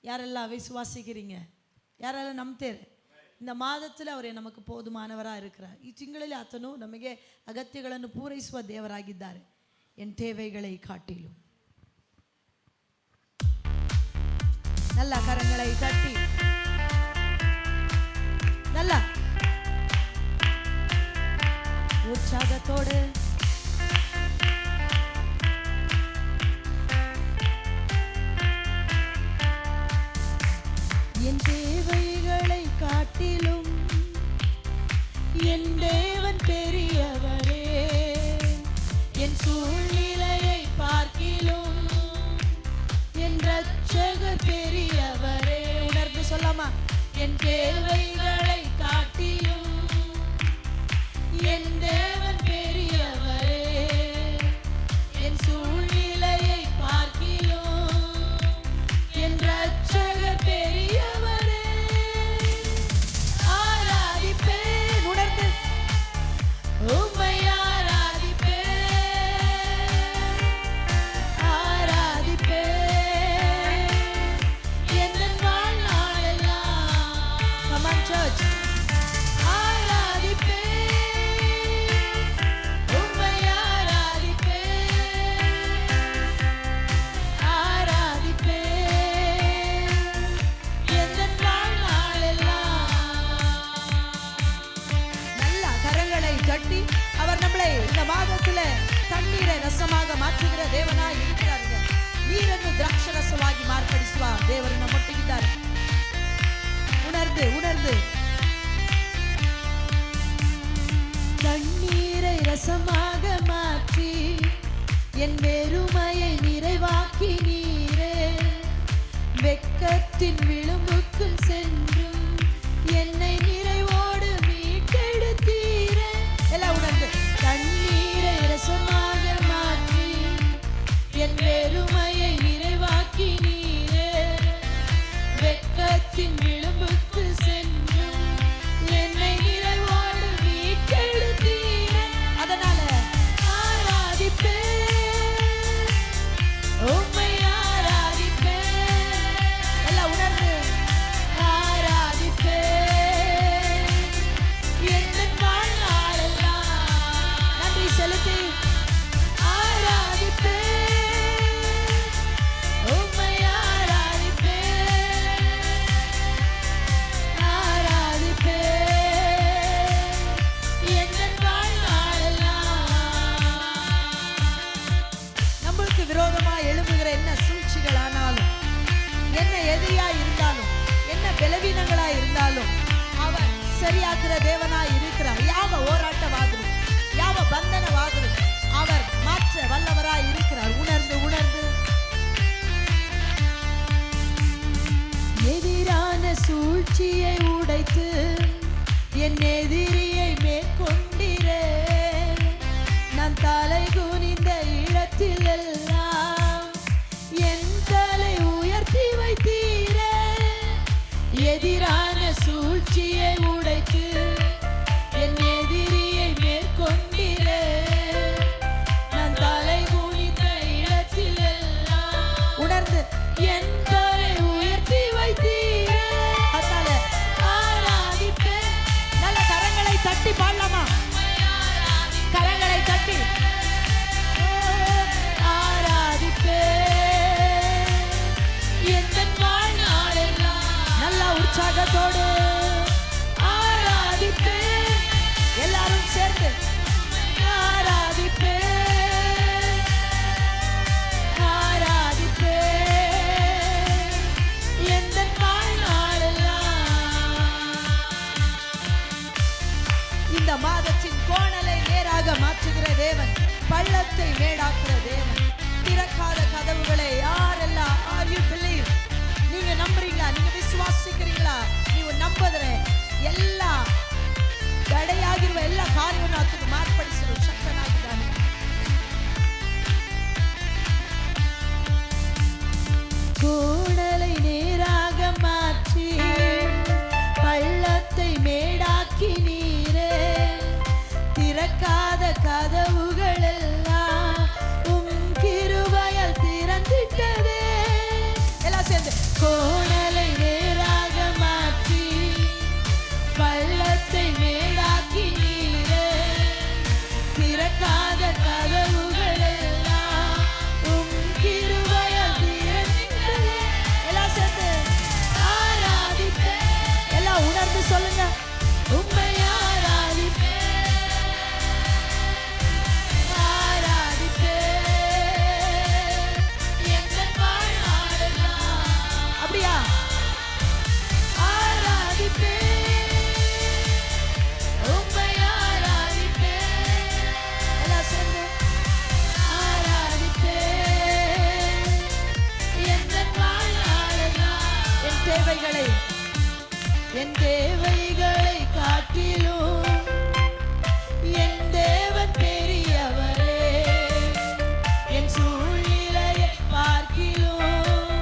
ಯಾರೆಲ್ಲ ವಿಶ್ವಾಸಿக்கிறீங்க? ಯಾರೆಲ್ಲ ನಂಬ್ತೀರಿ? இந்த ಮಾದದಲ್ಲಿ ಅವರೇ ನಮಗೆ போதுமானவராக இருக்கிறார். ಈ ತಿಂಗಳಲ್ಲಿ ಆತನು ನಮಗೆ ಅಗತ್ಯಗಳನ್ನು ಪೂರೈಸುವ ದೇವರಾಗಿದ್ದಾರೆ. என் தேவைகளை காட்டிலும் நல்ல கரங்களை தட்டி நல்ல உற்சாகத்தோடு என் தேவைகளை காட்டிலும் என் தேவன் பெரியவரே, என் சூழ்நிலையை பார்க்கிலும் என் ரட்சகர் பெரியவரே. உணர்ந்து சொல்லாமா? என் தேவைகளை காட்டிலும் என் தேவன் பெரியவரே, என் சூழ்நிலையை பார்க்கிலும் என் ரட்சகர் பெரியவரே. ஆராதிப்பேன், உணர்ந்து உம்மை அவர் நம்மளை இந்த மாதத்துல தண்ணீரை ரசமாக மாற்றுகிற தேவனாய் இருக்கிறாருங்க. ನೀರನ್ನು ದ್ರಾಕ್ಷರಸವಾಗಿ ಮಾರ್ಪಡಿಸುವ ದೇವರು ನಮ್ಮೊಟ್ಟಿಗಿದ್ದಾರೆ. உணர்ந்து உணர்ந்து தண்ணீரை ரசமாக மாற்றி என் வெறுமையை நிறைவாக்கி நீரே, வெட்கத்தின் விளிம்புக்குள் சென்றும் என்னை நிறைவோடு மீட்டெடுத்தீரே. எல்லாம் உணர்ந்து தண்ணீரை ரசமாக மாற்றி என் வெறுமையை நிறைவாக்கி நீரே, வெட்கத்தின் விளிம்புக்கு சென்றும் என்னை நிறைவோடு மீட்டெடுத்தீரே. அதனால ஆராதிப்பேன், உம்மை ஆராதிப்பேன். எல்லாம் உணர்ந்து ஆராதிப்பேன். என் வாழ்நாளெல்லாம் நன்றி செலுத்தி விரோதமாக எழும்புகிற என்ன சூழ்ச்சிகள் ஆனாலும், என்ன எதிரியாய் இருந்தாலும், என்ன பலவீனங்களாய் இருந்தாலும் அவர் சரியாக்குற தேவனாய் இருக்கிறார். ಯಾವ ಹೋರಾಟವಾದರೂ ಯಾವ ಬಂಧನವಾದರೂ அவர் மாற்ற வல்லவராய் இருக்கிறார். உணர்ந்து உணர்ந்து எதிரான சூழ்ச்சியை உடைத்து என் எதிரியை மேற்கொண்டிரே, நான் தலை குனிந்த இடத்தில் எல்லாம் என் தலை உயர்த்தி வைத்தீரே. எதிரான சூழ்ச்சியை உடைத்து என் எதிரியை மேற்கொண்டிரே, நான் தலை குனிந்த இடத்தில் எல்லாம் உணர்ந்து என் தலை உயர்த்தி வைத்தீரே. அதனால ஆராதிப்பேன். நல்ல கரங்களை தட்டி பாடலாமா? கரங்களை தட்டி நல்ல உற்சாகத்தோடு ஆராதிப்பேன். எல்லாரும் சேர்ந்து ஆராதிப்பேன், ஆராதிப்பேன் எந்த வாழ்நாளெல்லாம். இந்த மாதத்தின் கோணலை நேராக மாற்றுகிற தேவன், பள்ளத்தை மேடாக்குற தேவன், திறக்காத கதவுகளை யாரெல்லாம் நீங்க நம்புறீங்களா? நீங்க ವಿಶ್ವಾಸಿக்கிறீங்களா? ನೀವು ನಂಬಿದ್ರೆ ಎಲ್ಲ ತಡೆಯಾಗಿರುವ ಎಲ್ಲ ಕಾರ್ಯವನ್ನು ಆತನು ಮಾರ್ಪಡಿಸಲು ಶಕ್ತನಾಗಿದ್ದಾನೆ. கோணலை நேராக மாற்றி பள்ளத்தை மேடாக்கி நீரே, திறக்காத கதவுகள் எல்லாம் உம் கிருபையால் திறந்திட்டதே. எல்லாம் சேர்ந்து கோணலை தேவைகளை காட்டிலும் என் தேவன் பெரியவரே. என் சூழ்நிலையை பார்க்கிலும்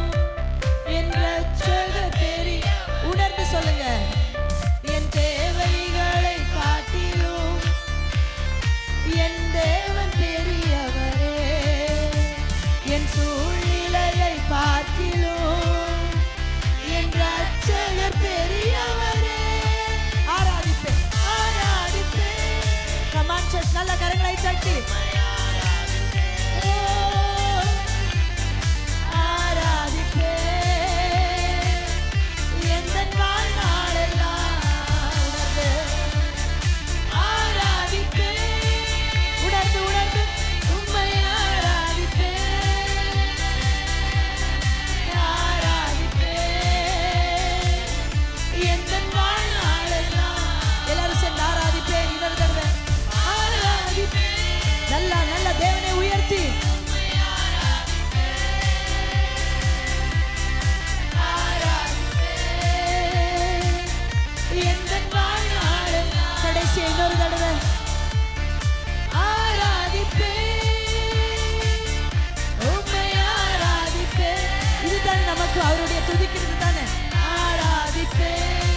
என் ரட்சகர் பெரிய. உணர்ந்து சொல்லுங்க, என் தேவைகளை காட்டிலும் என் தேவன் பெரியவரே. என் சூழ்நிலையை பார்க்கிலும் என் ரட்சகர் பெரியவரே. ஆராதிப்பேன், ஆராதிப்பேன். கமான் சர்ச், நல்ல கரங்களை தட்டி அவருடைய துதிக்கிறது தானே. ஆராதிப்பேன்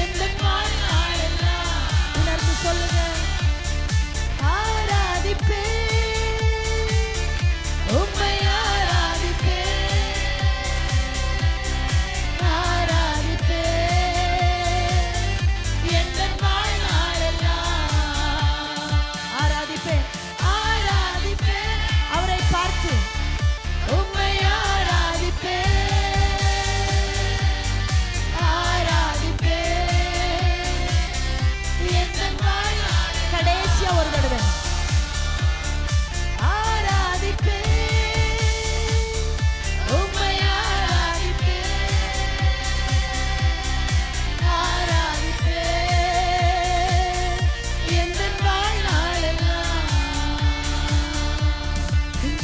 எந்த நாளெல்லாம். உணர்ந்து சொல்லுங்க, ஆராதிப்பேன் உம்மை ஆராதிப்பேன். ஆராதிப்பேன் எந்த நாளெல்லாம். ஆராதிப்பேன், ஆராதிப்பேன் அவரை பார்த்து உம்மை ஒரு தடவை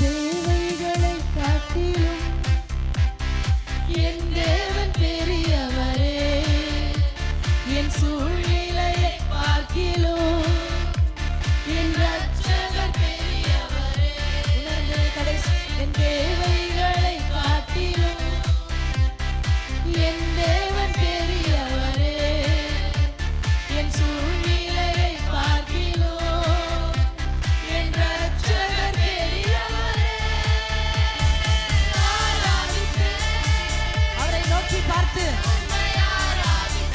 தேவைகளை காட்டிலும் என் தேவன் பெரியவரே. என் சூழ்நிலையை பார்க்கிலும் என் ரட்சகர் பெரியவரே. உணர்ந்து கடைசி, என் தேவைகளை காட்டிலும் என் தேவன் பெரியவரே. என் சூழ்நிலையை பார்க்கிலும் என் ரட்சகர் பெரியவரே. அவரை நோக்கி பார்த்து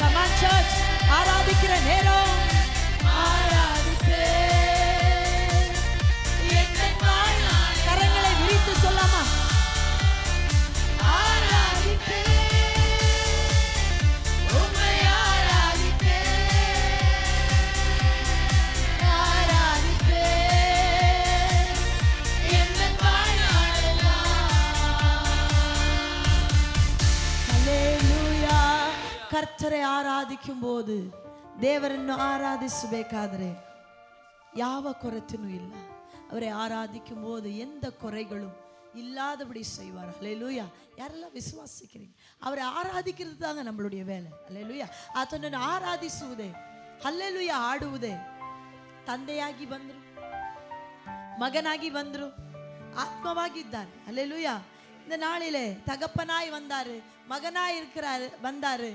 கமான் சர்ச், ஆராதிக்கிற நேரம். கரங்களை விரித்து சொல்லாமா? ಕರ್ತರೆ ಆರಾಧಿக்கும் போது ದೇವರನ್ನು ಆರಾಧಿಸಬೇಕಾದರೆ ಯಾವ ಕೊರತೆನೂ ಇಲ್ಲ. அவரை ஆராதிக்கும் போது எந்த குறைகளும் இல்லாதபடி செய்வார். அல்லேலூயா. யாரெல்லாம் விசுவாசிக்கிறீங்க? அவரை ஆராதிக்கிறது தாங்க நம்மளுடைய வேலை. அல்லேலூயா. ಆತನನ್ನು ಆರಾಧಿಸುವುದೇ, அல்லேலூயா ஆடுವುದೇ. ತಂದೆಯಾಗಿ ಬಂದರು, மகனாகி ಬಂದರು, ஆத்மாவாகிದ್ದಾರೆ. அல்லேலூயா. இந்த நாளிலே தகப்பனாய் வந்தாரு, மகனாய் இருக்கிறாரு, வந்தாரு.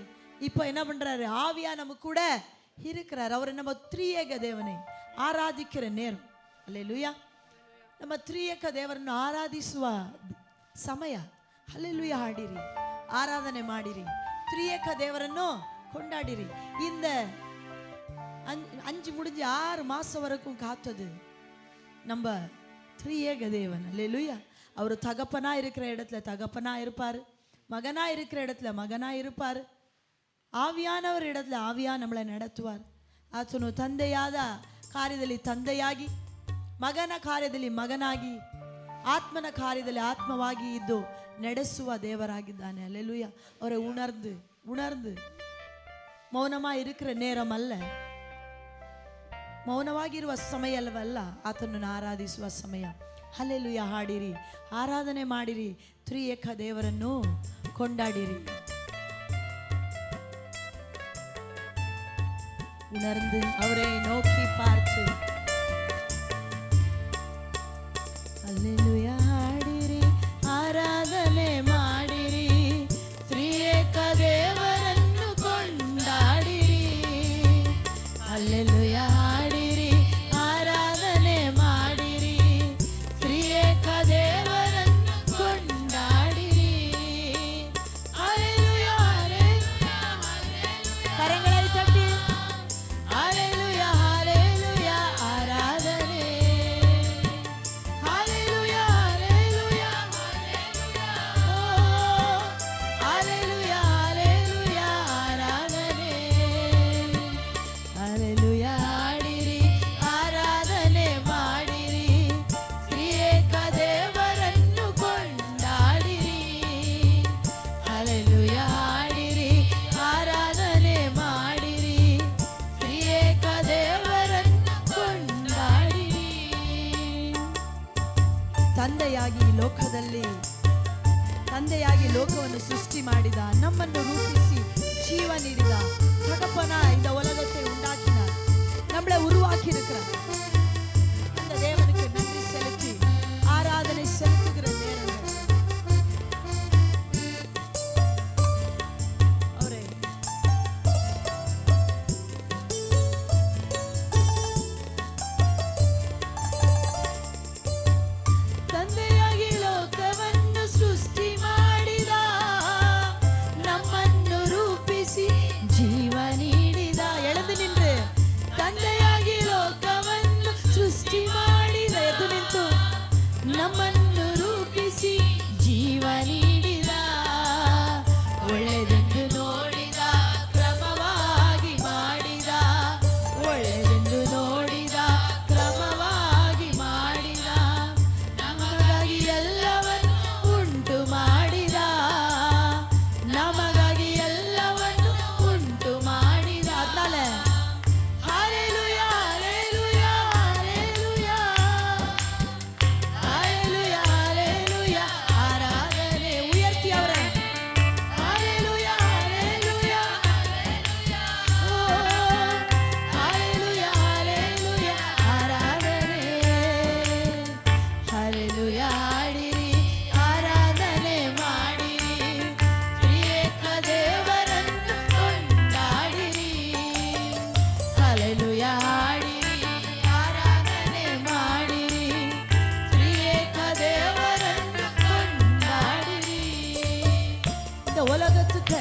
இப்போ என்ன பண்றாரு? ஆவியா நம்ம கூட இருக்கிறார். அவரை நம்ம ತ್ರಿಯೇಕ தேவனை ಆರಾಧಿக்கிற நேரம். அல்லேலூயா. ನಮ್ಮ ತ್ರಿಯೇಕ ದೇವರನ್ನು ಆರಾಧಿಸುವ ಸಮಯ. அல்லேலூயா. ಹಾಡಿರಿ, ಆರಾಧನೆ ಮಾಡಿರಿ, ತ್ರಿಯೇಕ தேவರನ್ನು கொண்டாடிರಿ. இந்த 5 முடிஞ்சு 6 மாசம் வரைக்கும் காத்தது நம்ம ತ್ರಿಯೇಕ தேவன். அல்லேலூயா. அவர் தகப்பனா இருக்கிற இடத்துல தகப்பனா இருப்பார், மகனா இருக்கிற இடத்துல மகனா இருப்பார், ಆವಿಯಾನವರ இடத்துல ಆವಿಯಾ நம்மளை நடத்துவார். ಆತನು ತಂದೆಯಾದ ಕಾರ್ಯದಲ್ಲಿ ತಂದೆಯಾಗಿ, ಮಗನ ಕಾರ್ಯದಲ್ಲಿ ಮಗನಾಗಿ, ಆತ್ಮನ ಕಾರ್ಯದಲ್ಲಿ ಆತ್ಮವಾಗಿ ಇದ್ದು ನಡೆಸುವ ದೇವರಾಗಿದ್ದಾನೆ. அல்லேலூயா. அவரை உணர்ந்து உணர்ந்து மௌனமா இருக்கிற நேரம் அல்ல, ಮೌನವಾಗಿರುವ ಸಮಯವಲ್ಲ, ಆತನನ್ನು ಆರಾಧಿಸುವ ಸಮಯ. ಹಲ್ಲೆಲೂಯಾ. ಹಾಡಿರಿ, ಆರಾಧನೆ ಮಾಡಿರಿ, ತ್ರಿಯೇಕ ದೇವರನ್ನು கொண்டாடிரி. உணர்ந்து அவரை நோக்கி பார்த்து அல்லேலூயா ಹಾಡಿರಿ, ಆರಾಧನೆ ಮಾಡಿರಿ, ತ್ರಿಯೇಕ ದೇವರನ್ನು ಕೊಂಡಾಡಿರಿ. அல்லேலூயா ಹಾಡಿರಿ, ಆರಾಧನೆ ಮಾಡಿರಿ, ತ್ರಿಯೇಕ ದೇವರನ್ನು ಕೊಂಡಾಡಿರಿ. அல்லேலூயா அல்லேಲೂயா ಕರங்களை ತಟ್ಟಿ அல்லேலூயா அல்லேலூயா ಆರಾಧನೆ. அல்லேலூயா அல்லேலூயா ಓ அல்லேலூயா அல்லேலூயா ಆರಾಧನೆ. அல்லேலூயா ಹಾಡಿರಿ, ಆರಾಧನೆ ಮಾಡಿರಿ, ತ್ರಿಯೇಕ ದೇವರನ್ನು ಕೊಂಡಾಡಿರಿ. அல்லேலூயா ಹಾಡಿರಿ, ಆರಾಧನೆ ಮಾಡಿರಿ, ತ್ರಿಯೇಕ ದೇವರನ್ನು ಕೊಂಡಾಡಿರಿ. ತಂದೆಯಾಗಿ ಲೋಕದಲ್ಲಿ ತಂದೆಯಾಗಿ ಲೋಕವನ್ನು ಸೃಷ್ಟಿ ಮಾಡಿದ, ನಮ್ಮನ್ನು ರೂಪಿಸಿ ஜீவ நீடிதா தகப்பனா இந்த உலகத்தை உண்டாக்கினார், நம்மளை உருவாக்கி இருக்கிறார். அந்த தேவனுக்கு நன்றி செலுத்தி ஆராதனை செலுத்துகிற நேரங்கள் அவரே ತಂದೆಯಾಗಿ ಲೋಕವನ್ನು ಸೃಷ್ಟಿ ಮಾಡಿದ, ನಮ್ಮನ್ನು ರೂಪಿಸಿ ಜೀವ ನೀಡಿದ. ಎಳೆದು ನಿಂದ್ರೆ ತಂದೆಯಾಗಿ ಲೋಕವನ್ನು ಸೃಷ್ಟಿ ಮಾಡಿದ, ಎದ್ದು ನಿಂತು ನಮ್ಮನ್ನು ರೂಪಿಸಿ ಜೀವ ನೀಡಿದ. ಒಳ್ಳೆದೆಂದು ನೋಡಿದ, ಕ್ರಮವಾಗಿ ಮಾಡಿದ, ಒಳ್ಳೆದೆಂದು ನೋಡಿದ, ಕ್ರಮವಾಗಿ ಮಾಡಿದ. ನಮಗಾಗಿ ಎಲ್ಲವನ್ನು ಉಂಟು ಮಾಡಿದ, ನಮಗಾಗಿ ಎಲ್ಲವನ್ನು ಉಂಟು ಮಾಡಿದ. ಅದ್ನಾಲೆ hallelujah hallelujah hallelujah hallelujah hallelujah ಆರಾಧನೆ. ಉಯರ್ತಿ ಅವರೇ ಹಲ್ಲೆಲೂಯಾ ಹಲ್ಲೆಲೂಯಾ ಓ ಹಲ್ಲೆಲೂಯಾ ಹಲ್ಲೆಲೂಯಾ ಆರಾಧನೆ. ಹಲ್ಲೆಲೂಯಾ ಹಾಡಿರಿ, ಆರಾಧನೆ ಮಾಡಿರಿ, ತ್ರಿಯೇಕ ದೇವರನ್ನು ಕೊಂಡಾಡಿರಿ. ಹಲ್ಲೆಲೂಯಾ ಹಾಡಿರಿ, ಆರಾಧನೆ ಮಾಡಿರಿ, ತ್ರಿಯೇಕ தேவரನ್ನು ಕೊಂಡಾಡಿರಿ. இந்த உலகத்துக்கு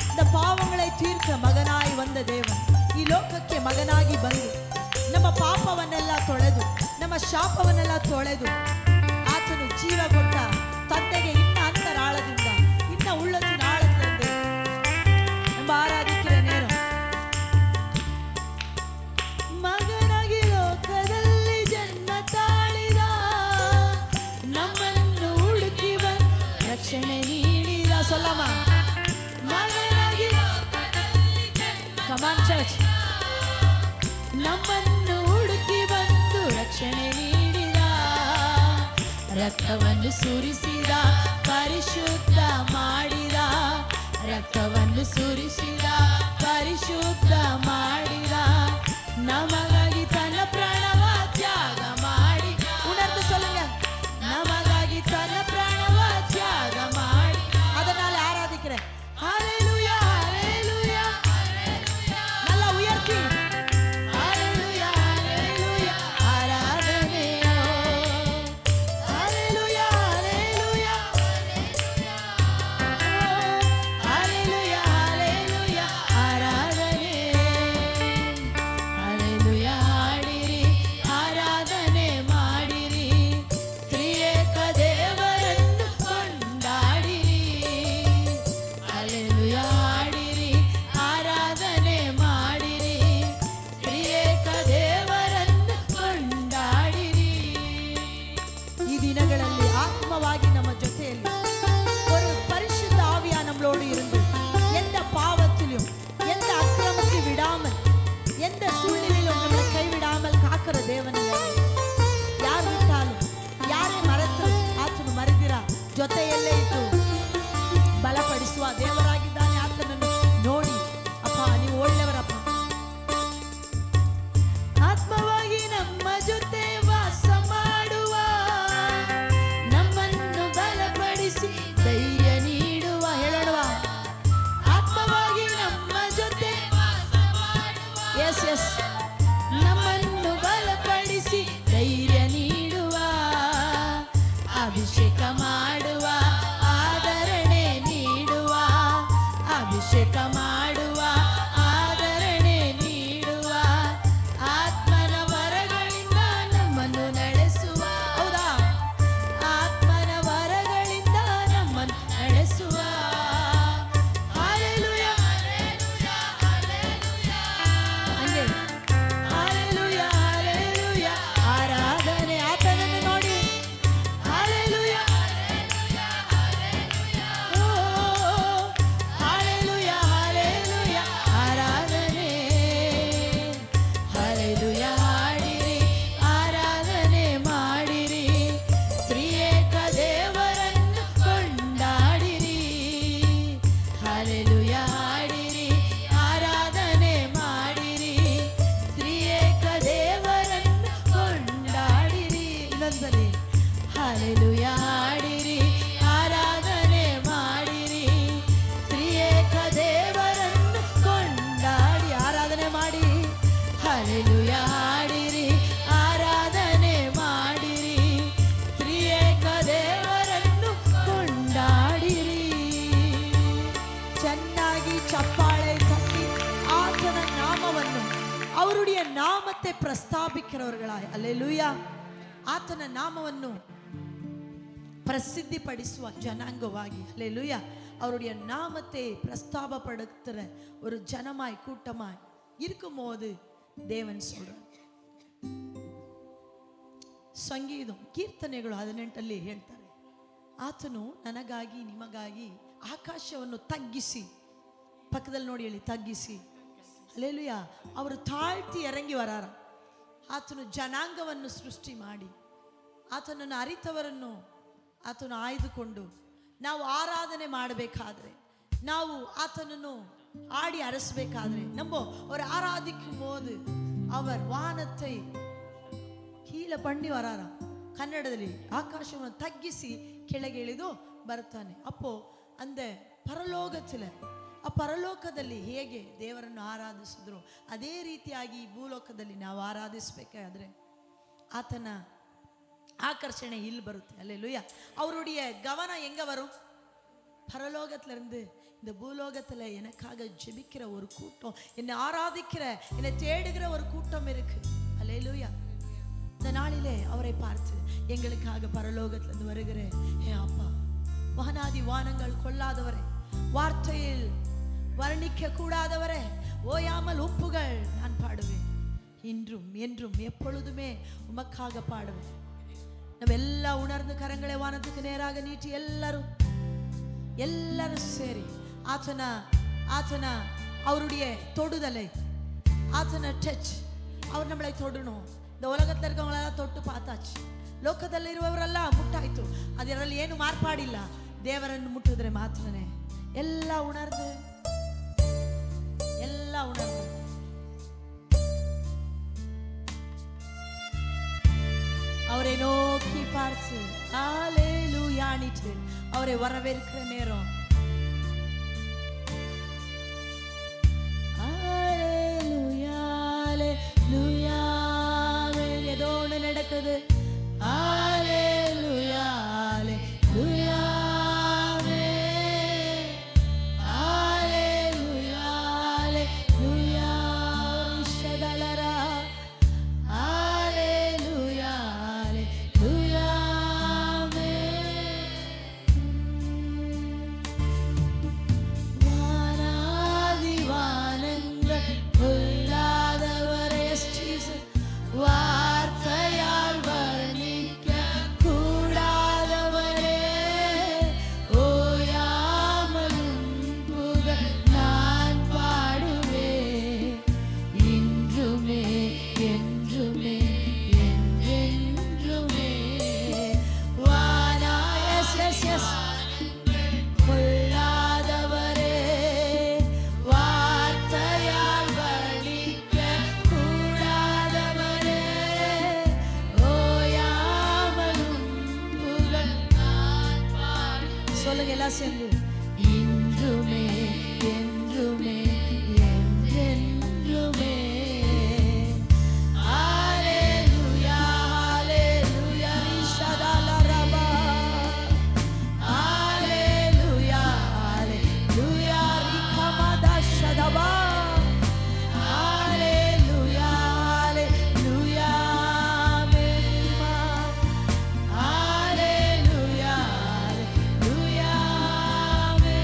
இந்த பாவங்களை தீர்க்க மகனாய் வந்த தேவன் ಈ ಲೋಕಕ್ಕೆ ಮಗನಾಗಿ ಬಂದು ನಮ್ಮ ಪಾಪವನ್ನೆಲ್ಲ ತೊಳೆದು ನಮ್ಮ ಶಾಪವನ್ನೆಲ್ಲ ತೊಳೆದು ಆತನು ಜೀವ ಕೊಟ್ಟ ತಂದೆಗೆ ಇನ್ನ ಅಂತರಾಳದಿಂದ ಇನ್ನ உள்ளத்தின் ஆழத்திலிருந்து நம்ம ஆராதிக்கிற நேரம். ಮಗನಾಗಿ ಲೋಕದಲ್ಲಿ ಜನ್ಮ ತಾಳಿದ, ನಮ್ಮನ್ನು ಹುಡುಕಿ ಬಂದು ರಕ್ಷಣೆ ನೀಡಿದ. சொல்லமா ಮಗನಾಗಿ ಕಮಾನ್ ಚರ್ಚ್ ನಮ್ಮನ್ನು ಹುಡುಕಿ ಬಂದು ರಕ್ಷಣೆ ನೀಡಿದ. ರಕ್ತವನ್ನು ಸುರಿಸಿದ, ಪರಿಶುದ್ಧ ಮಾಡಿದ, ರಕ್ತವನ್ನು ಸುರಿಸಿದ, ಪರಿಶುದ್ಧ ಮಾಡಿದ. ನಮಗಾಗಿ ತನ್ನ ಪ್ರಾಣವ ತ್ಯಾಗ ಮಾಡಿ. ಉಣರ್ந்து சொல்லுங்க, ನಮಗಾಗಿ ತನ್ನ ಪ್ರಾಣವ ತ್ಯಾಗ ಮಾಡಿ. அதனால ஆராதிக்கிறேன். ஹalleluya ஹalleluya நல்லா உயர்த்தி ஹalleluya ஹalleluya ஆராதனை. ஹalleluya ஹalleluya நாமத்தை ಪ್ರಸ್ತಾಪಿக்கிறவர்களாய், அல்லேலூயா, ಆತನ நாமವನ್ನು பிரசித்திப்படுத்துவ ஜனங்கವಾಗಿ, அல்லேலூயா, அவருடைய நாமத்தை பிரஸ்தாபப்படுத்துற ஒரு ஜனமாய் கூட்டமாய் இருக்கும்போது தேவன் சொல்றார். ಸಂಗೀತம் ಕೀರ್ತನೆಗಳು 18 ಹೇಳ್ತಾರೆ, ಆತನು ನನಗಾಗಿ ನಿಮಗಾಗಿ ಆಕಾಶವನ್ನು ತಗ್ಗಿಸಿ, ಪಕ್ಕದಲ್ಲಿ ನೋಡಿ ಹೇಳಿ, ತಗ್ಗಿಸಿ, அல்லேலூயா, ಅವರು ತಾಳ್ತಿ ಇರಂಗಿ ವರಾರ. ಆತನು ಜನಾಂಗವನ್ನು ಸೃಷ್ಟಿ ಮಾಡಿ ಆತನನ್ನು ಅರಿತವರನ್ನು ಆತನು ಆಯ್ದುಕೊಂಡು ನಾವು ಆರಾಧನೆ ಮಾಡಬೇಕಾದ್ರೆ, ನಾವು ಆತನನ್ನು ஆடி அரசಬೇಕಾದ್ರೆ, நம்ம ஒரு ஆராதிக்கும் போது அவர் வானத்தை கீழே பண்ணி வராராம். ಕನ್ನಡದಲ್ಲಿ ಆಕಾಶವನ್ನು ತಗ್ಗಿಸಿ ಕೆಳಗೆ ಇಳಿದು ಬರ್ತಾನೆ. ಅಪ್ಪೋ அந்த ಪರಲೋಕದಲ್ಲಿ ಹೇಗೆ ದೇವರನ್ನು ಆರಾಧಿಸಿದ್ರು ಅದೇ ರೀತಿಯಾಗಿ ಈ ಭೂಲೋಕದಲ್ಲಿ ನಾವು ಆರಾಧಿಸಬೇಕಾದ್ರೆ ಆತನ ஆக்கர்ஷணை இல் ಬರುತ್ತೆ. அல்லேலூயா. அவருடைய கவனம் எங்க வரும்? பரலோகத்துல இருந்து இந்த பூலோகத்துல எனக்காக ஜெபிக்கிற ஒரு கூட்டம், என்னை ஆராதிக்கிற, என்னை தேடுகிற ஒரு கூட்டம் இருக்கு. அல்லேலூயா. இந்த நாளிலே அவரை பார்த்து, எங்களுக்காக பரலோகத்துல இருந்து வருகிற என் அப்பா, வானாதி வானங்கள் கொள்ளாதவரே, வார்த்தையில் வர்ணிக்க கூடாதவரே, ஓயாமல் உப்புகள் நான் பாடுவேன், இன்றும் என்றும் எப்பொழுதுமே உமக்காக பாடுவேன். ನಾವೆಲ್ಲ ಉಣರ್ದು ಕರಂಗಳೇ ವಾನದಕ್ಕೆ ನೇರಾಗ ನೀಟಿ ಎಲ್ಲರೂ ಸೇರಿ ஆத்தன அவருடைய தொடுதலை, ஆத்தன டச், அவர் நம்மளை தொடணும். இந்த உலகத்தில் இருக்கவங்களெல்லாம் தொட்டு பார்த்தாச்சு, ಲೋಕದಲ್ಲಿ ಇರುವವರೆಲ್ಲ ಮುಟ್ಟಾಯ್ತು, ಅದರಲ್ಲಿ ಏನು ಮಾರ್ಪಾಡಿಲ್ಲ. ದೇವರನ್ನು ಮುಟ್ಟಿದ್ರೆ ಮಾತ್ರನೇ ಎಲ್ಲ ಉಣರ್ದು அவரை நோக்கி பார்த்து அல்லேலூயானிட்டு அவரை வரவேற்கிற நேரம். அல்லேலூயா, அல்லேலூயா, ஏதோ ஒன்று நடக்குது. அல்லேலூயா, அல்லேலூயா, சொல்லுங்க எல்லாம் சேர்ந்து, இன்றுமே என்றுமே என்றென்றுமே. அல்லேலூயா, அல்லேலூயா, ரிஷதல ரபா. அல்லேலூயா, அல்லேலூயா, ரிகமத ஷதபா. அல்லேலூயா, அல்லேலூயா, மெரிமா. அல்லேலூயா, அல்லேலூயா, மே.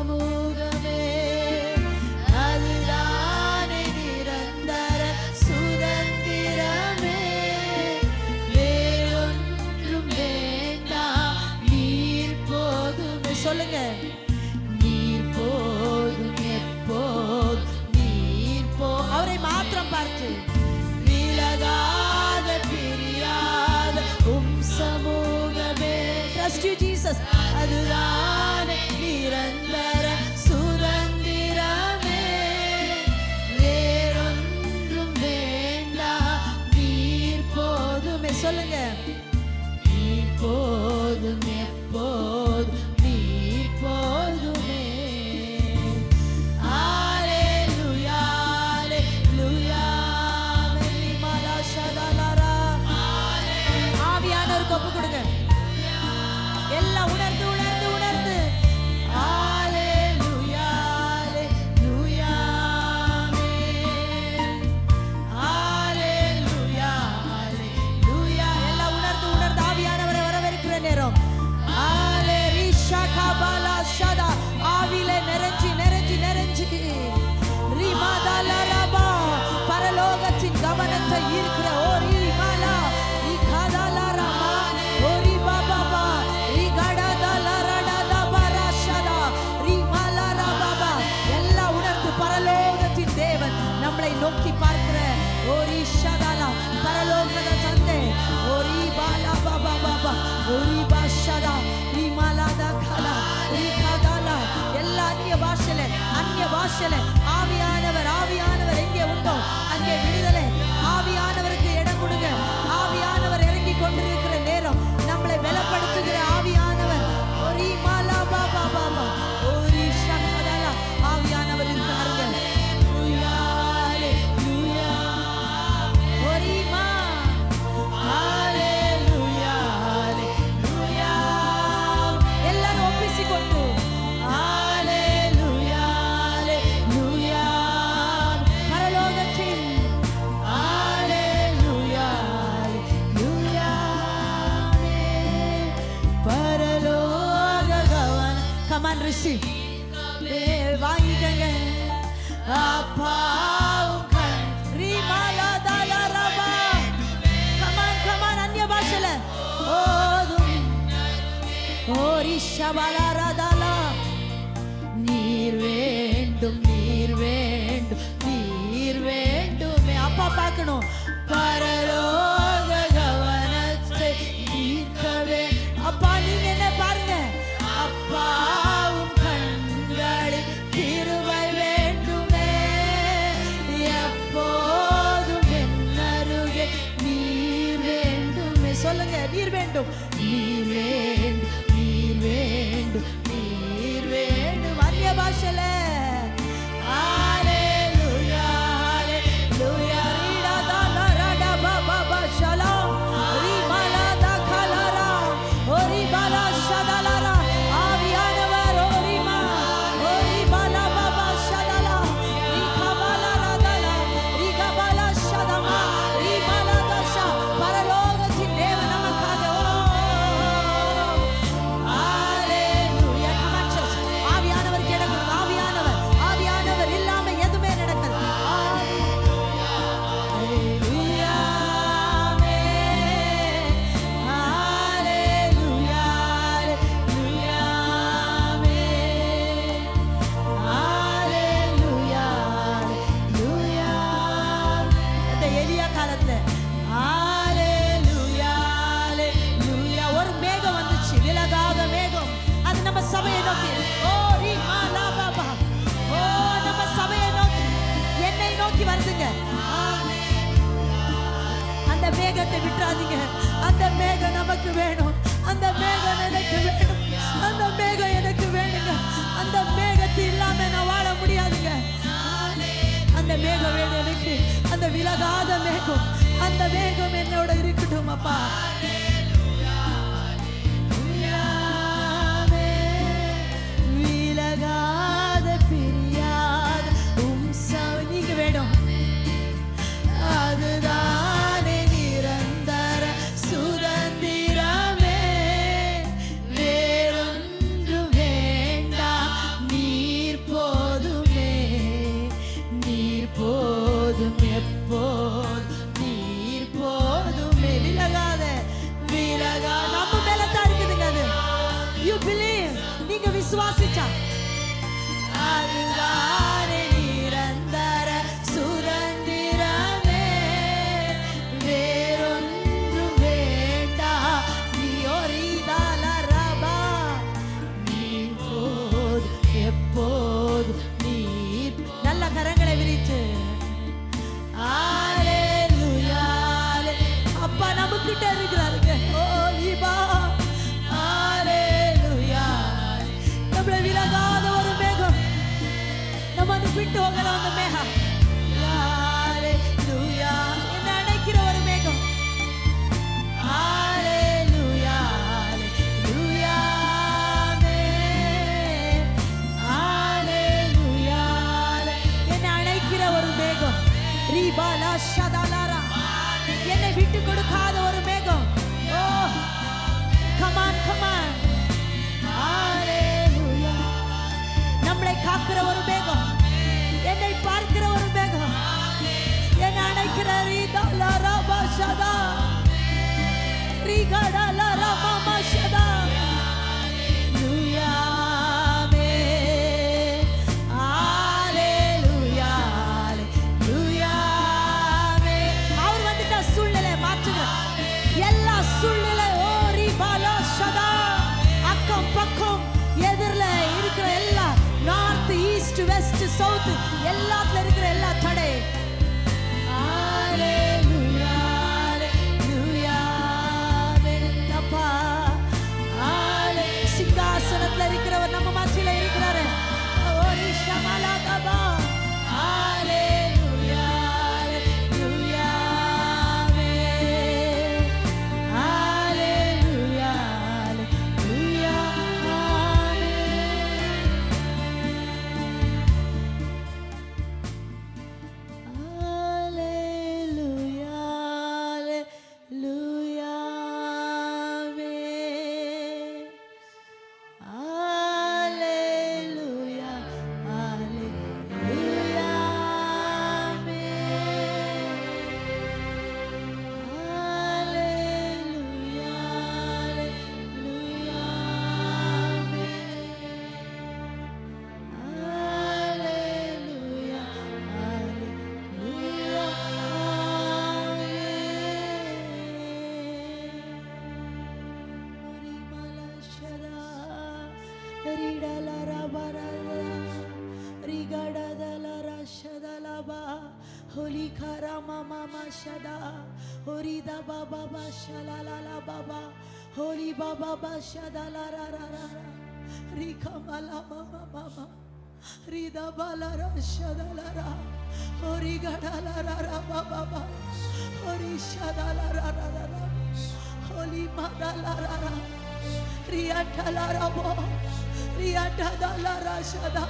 சமூகமே அதுதானே நிரந்தர சுதந்திரமே. வேறொன்றும் வேண்டாம் நீர் போதுமே. சொல்லுங்க, நீர் போதும் எப்போதும் நீர் போ. அவரை மாத்திரம் பார்த்து விலகாத பிரியாத சமூகமே. Trust you Jesus. அதுதானே நிரந்தர சுதந்திரமே. வேறொன்றும் வேண்டாம் நீர் போதுமே. சொல்லுங்க, நீர் போதும் எப்போதும் நீர் போதுமே. ஹalleluya ஹalleluya. மரிமலா ஷதலரா. ஆவியானவருக்கு ஒப்பு கொடுங்க. எல்லாம் உணர்ந்து உணர்ந்து உணர்ந்து ஹalleluya ஹalleluya ஹalleluya ஹalleluya. எல்லாம் உணர்ந்து உணர்ந்து ஆவியானவரை வரவேற்கிற நேரம். ஹalleluya கபலா ஷதா. ஆவியிலே நிறைஞ்சி நிறைஞ்சி நிறைஞ்சி ரிமதலரபா. பரலோகத்தின் கவனத்தை ஈர்க்கிற ஓ ரிமலா இகதலரமா ஓரி பாபா எல்லாம் உணர்ந்து பரலோகத்தின் தேவன் நம்மளை நோக்கி பார்க்கிற ஓரி ஷதலா. பரலோகத தந்தை ஓரி பாலா பாபா பாபா ஓரி பாஷதா ரிமலாதா கலா ரிகதலா. எல்லா அந்நிய பாஷையில ஆவியானவர் ஆவியானவர் எங்கே உண்டோ அங்கே விடுதலை. ஆவியானவருக்கு இடம் கொடுங்க. ஆவியானவர் இறங்கி கொண்டிருக்கிற நேரம் நம்மளை பலப்படுத்துகிற ஆவியானவர் ஓரி மாலா பாபா பாபா ஓரி ஷகதலா. ஆவியானவர் இருக்காருங்க. ஓரி மா ஹalleluya ஹalleluya. எல்லாரும் ஒப்பிசி கொண்டு ஹalleluya ஹalleluya. பரலோகத்தின் ஹalleluya ஹalleluya. பரலோக கவனம். Come on, receive. வாங்கிக்கங்க. அப்பாவும் கண் ரிமலதலரபா. Come on, come on. அந்நிய பாஷையில ஓதும் ஓரி ஷபலரதலா. நீர் வேண்டும் நீர் வேண்டும் நீர் வேண்டுமே. அப்பா பார்க்கணும். பரலோக கவனத்தை ஈர்க்கவே. அப்பா நீங்க என்ன பாருங்க. அப்பாவும் கண்களில் கிருபை வேண்டுமே. எப்போதும் என்னருகே நீர் வேண்டுமே. சொல்லுங்க, நீர் வேண்டும் நீர் வேண்டும் நீர் வேண்டும் நீர் வேண்டும். அந்நிய பாஷையில ஹalleluya ஹalleluya. ரிடதலரடா பாபா ஷலாம் ரிமலதா கலரா ஓரி பாலா ஷதலரா. ஆவியானவர் ஓரிமா ஓரி பாலா பாபா ஷதலா ரிகபலரதலா ரிகபலா ஷதமா ரிமலதஷா. பரலோகத்தின் தேவன் நமக்காக ஹalleluya. Come on church. ஆவியானவருக்கு இடம் கொடுங்க. ஆவியானவர் ஆவியானவர் இல்லாம எதுவுமே நடக்காது. ஹalleluya ஹalleluya ஹalleluya ஹalleluya ஹalleluya. அந்த எலியா காலத்துல ஹalleluya ஹalleluya. ஒரு மேகம் வந்துச்சு, விலகாத மேகம். அது நம்ம சபையை நோக்கி ஓ ரிமலா பாபா ஓ நம்ம சபையை நோக்கி என்னை நோக்கி வருதுங்க. அந்த மேகத்தை விட்டுறாதீங்க. அந்த மேகம் நமக்கு வேணும். அந்த மேகம் எனக்கு வேணும். அந்த மேகம் எனக்கு வேணுங்க. அந்த மேகத்தை இல்லாம நான் வாழ முடியாதுங்க. அந்த மேகம் வேணும் எனக்கு. அந்த விலகாத மேகம். அந்த மேகம் என்னோட இருக்கட்டும் அப்பா. விலகாத பிரியாத நீங்க வேணும். அதுதானே நிரந்தர சுதந்திரமே. வேறொன்று வேண்டாம் நீ அதுதானே நிரந்தர சுதந்திரமே. வேறொன்றும் வேண்டாம். நீயோரிதாலரபா. நீ போது எப்போது நீர். நல்ல கரங்களை விரித்து ஹalleluya. அப்பா நமக்கிட்ட இருக்கிறாருங்க. ஓ லிபா ஹalleluya. நம்மளை விலகாத ஒரு மேகம், நம்ம விட்டு போகல அந்த மேகம். ஹalleluya. என்ன அணைக்கிற ஒரு மேகம். ஹalleluya ஹalleluya ஹalleluya. என்ன அணைக்கிற ஒரு மேகம். ரிபாலா ஷதலாரா. என்னை விட்டு கொடுக்காத ஒரு மேகம். ஓ கமான் கமான். ஹalleluya. நம்மளை காக்கிற ஒரு மேகம், என்னை பார்க்கிற ஒரு மேகம், என்னை அணைக்கிற ரிதாலாரா பாஷதா ரிகடாலாரா மாமாஷதா. ஹalleluya ஹalleluya ஹalleluya. அவர் வந்துட்டா சூழ்நிலை மாற்றுகிறார். எல்லா சூழ்நிலை ஓ ரிபாலா ஷதா. அக்கம் பக்கம் எதிரில் இருக்கிற எல்லா நார்த் ஈஸ்ட் வெஸ்ட் சவுத் எல்லாத்துல இருக்கிற எல்லா தடை ஹalleluya ஹalleluya. அப்பா சிங்காசனத்துல இருக்கிறவர் நம்ம மத்தியில இருக்கிறாரு. ஓ ரிஷமலா தபா. ஹalleluya ஹalleluya ஹalleluya ஹalleluya. Holy Karama Mama Shada, Hori da Baba Bashala la Baba, Holy Baba Bashada la ra ra ra, Rika Mala Mama Mama, Rida Bala Shada la ra, Hori Gada la ra ra Baba, Hori Shada la ra ra ra, Holy Mada la ra ra, Riata la ra bo, Riata da la ra Shada.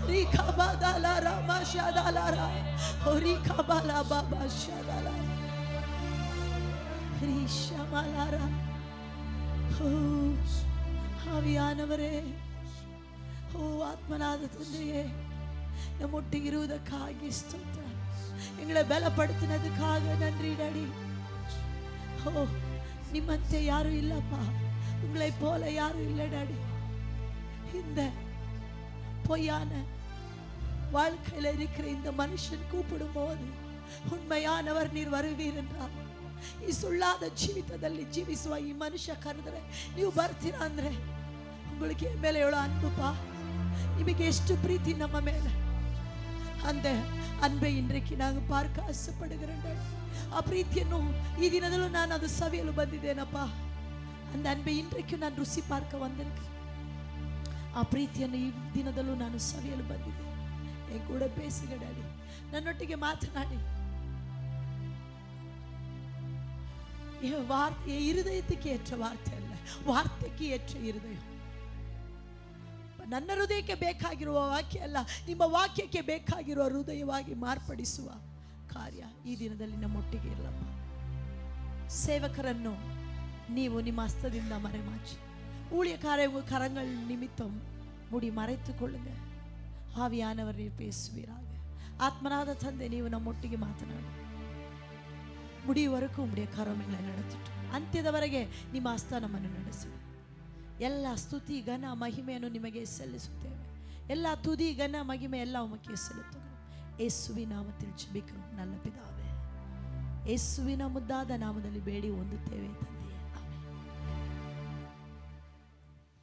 Rika badala rama shadalara, Rika bala baba shadala, Risha malara. Oh, Aviyanavare, oh Atmanada Tandaye, நம்மொட்டிருவதற்காக ஸ்தோத்திரம். எங்களை பலப்படுத்தினதுக்காக நன்றி daddy. ஓ நிம்மத்தை யாரும் இல்லப்பா, உங்களை போல யாரும் இல்லை daddy. இந்த பொய்யான வாழ்க்கையில் இருக்கிற இந்த மனுஷன் கூப்பிடும் போது ಉಣ್ಮೆಯಾನವರ್ ನೀರು வருவீர் என்றால் ಈ ಸುಳ್ಳಾದ ಜೀವಿತದಲ್ಲಿ ಜೀವಿಸುವ ಈ ಮನುಷ್ಯ ಕರೆದರೆ ನೀವು ಬರ್ತೀರಾ ಅಂದ್ರೆ உங்களுக்கு என் மேல எவ்வளவு அன்புப்பா, ನಿಮಗೆ ಎಷ್ಟು ಪ್ರೀತಿ ನಮ್ಮ ಮೇಲೆ. அந்த அன்பை இன்றைக்கு நாங்கள் பார்க்க ஆசைப்படுகிறோம். ಆ ಪ್ರೀತಿಯನ್ನು ಈ ದಿನದಲ್ಲೂ ನಾನು ಅದು ಸವಿಯಲು ಬಂದಿದ್ದೇನಪ್ಪ. அந்த அன்பை இன்றைக்கு நான் ருசி பார்க்க வந்திருக்கேன். ಆ ಪ್ರೀತಿಯನ್ನು ಈ ದಿನದಲ್ಲೂ ನಾನು ಸವಿಯಲು ಬಂದಿದ್ದೆ. என் கூட பேசுங்க டாடி, ನನ್ನೊಟ್ಟಿಗೆ ಮಾತನಾಡಿ. வார்த்தை இருதயத்துக்கு ஏற்ற வார்த்தை ಅಲ್ಲ, ವಾರ್ತೆಗೆ ಏற்ற இருதಯ. ನನ್ನ ಹೃದಯಕ್ಕೆ ಬೇಕಾಗಿರುವ ವಾಕ್ಯ ಅಲ್ಲ, ನಿಮ್ಮ ವಾಕ್ಯಕ್ಕೆ ಬೇಕಾಗಿರುವ ಹೃದಯವಾಗಿ ಮಾರ್ಪಡಿಸುವ ಕಾರ್ಯ ಈ ದಿನದಲ್ಲಿ ನಮ್ಮೊಟ್ಟಿಗೆ ಇರಲಪ್ಪ. ಸೇವಕರನ್ನು ನೀವು ನಿಮ್ಮ ಹಸ್ತದಿಂದ ಮರೆಮಾಚಿ, ஊழியக்கார கரங்கள் நிமித்தம் முடி மறைத்துக் கொள்ளுங்க. ஆவியானவர் நீர் பேசுவீராக. ஆத்மநாத தந்தை ನೀವು ನಮ್ಮೊಟ್ಟಿಗೆ ಮಾತನಾಡಿ. ಮುಡಿಯವರೆಗೂ ಉಮ್ಮಡಿಯ ಕರಮೆங்களை ನಡೆಸಿಟ್ಟು ಅಂತ್ಯದವರೆಗೆ ನಿಮ್ಮ ಹಸ್ತ ನಮ್ಮನ್ನು ನಡೆಸಿ. ಎಲ್ಲ ಸ್ತುತಿ ಘನ ಮಹಿಮೆಯನ್ನು ನಿಮಗೆ ಸಲ್ಲಿಸುತ್ತೇವೆ. எல்லா துதி கன மகிமை எல்லாம் உமக்கே செலுத்துகிறோம். ಯೇಸುವಿನ ನಾಮದಲ್ಲಿ ಜಪಿக்கிறோம் நல்ல பிதாவே. ಯೇಸುವಿನ ಮುದ್ದಾದ ನಾಮದಲ್ಲಿ ಬೇಡಿ ಹೊಂದುತ್ತೇವೆ.